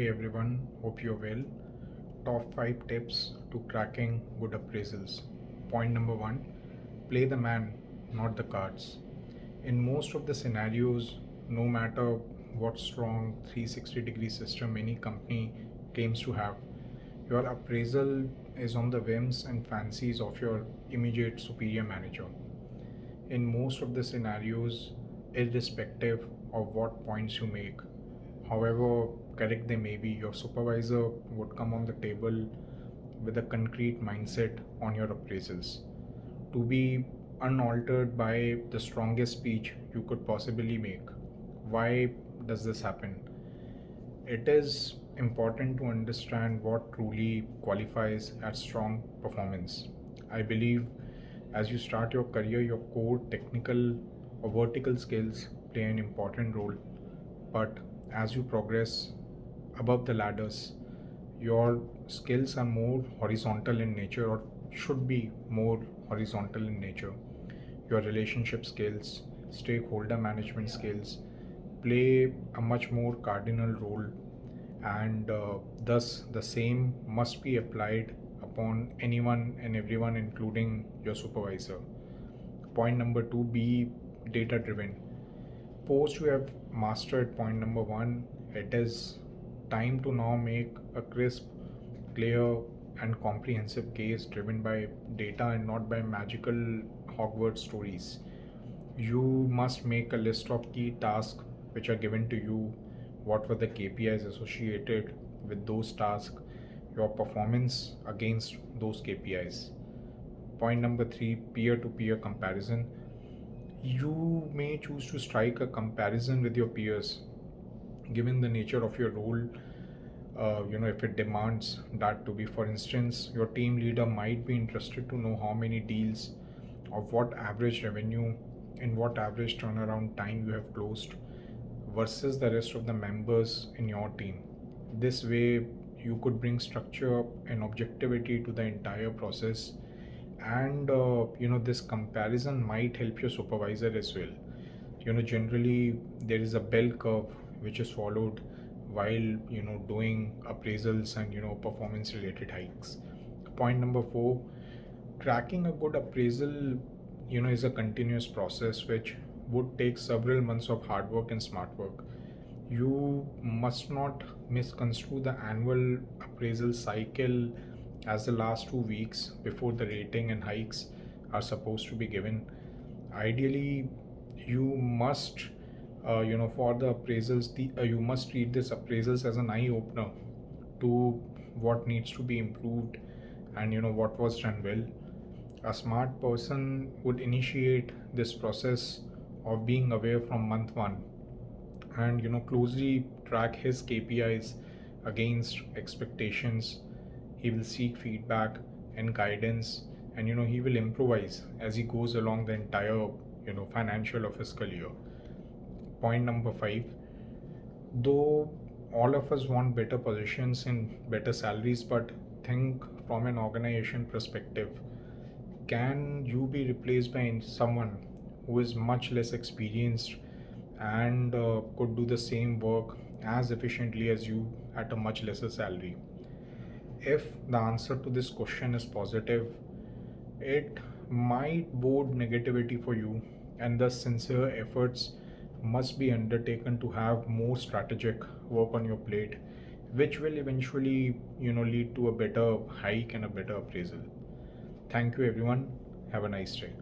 Hey everyone, hope you're well. Top 5 tips to cracking good appraisals. Point number 1, play the man, not the cards. In most of the scenarios, no matter what strong 360-degree system any company claims to have, your appraisal is on the whims and fancies of your immediate superior manager. In most of the scenarios, irrespective of what points you make, however correct they may be, your supervisor would come on the table with a concrete mindset on your appraisals to be unaltered by the strongest speech you could possibly make. Why does this happen? It is important to understand what truly qualifies as strong performance. I believe as you start your career, your core technical or vertical skills play an important role. But as you progress above the ladders, your skills are more horizontal in nature, or should be more horizontal in nature. Your relationship skills, stakeholder management skills play a much more cardinal role, and thus the same must be applied upon anyone and everyone, including your supervisor. Point number 2, be data driven. Post you have mastered point number 1, it is time to now make a crisp, clear, and comprehensive case driven by data and not by magical Hogwarts stories. You must make a list of key tasks which are given to you, what were the KPIs associated with those tasks, your performance against those KPIs. Point number 3, peer to peer comparison. You may choose to strike a comparison with your peers given the nature of your role. If it demands that to be, for instance, your team leader might be interested to know how many deals of what average revenue and what average turnaround time you have closed versus the rest of the members in your team. This way you could bring structure and objectivity to the entire process, and this comparison might help your supervisor as well. Generally there is a bell curve which is followed while doing appraisals and performance related hikes. Point number 4, tracking a good appraisal is a continuous process which would take several months of hard work and smart work. You must not misconstrue the annual appraisal cycle as the last 2 weeks before the rating and hikes are supposed to be given. Ideally, you must, for the appraisals, you must treat this appraisals as an eye opener to what needs to be improved and what was done well. A smart person would initiate this process of being aware from month one and closely track his KPIs against expectations. He will seek feedback and guidance, and he will improvise as he goes along the entire financial or fiscal year. Point number 5, though all of us want better positions and better salaries, but think from an organization perspective. Can you be replaced by someone who is much less experienced and could do the same work as efficiently as you at a much lesser salary? If the answer to this question is positive, it might bode negativity for you, and thus sincere efforts must be undertaken to have more strategic work on your plate, which will eventually lead to a better hike and a better appraisal. Thank you everyone. Have a nice day.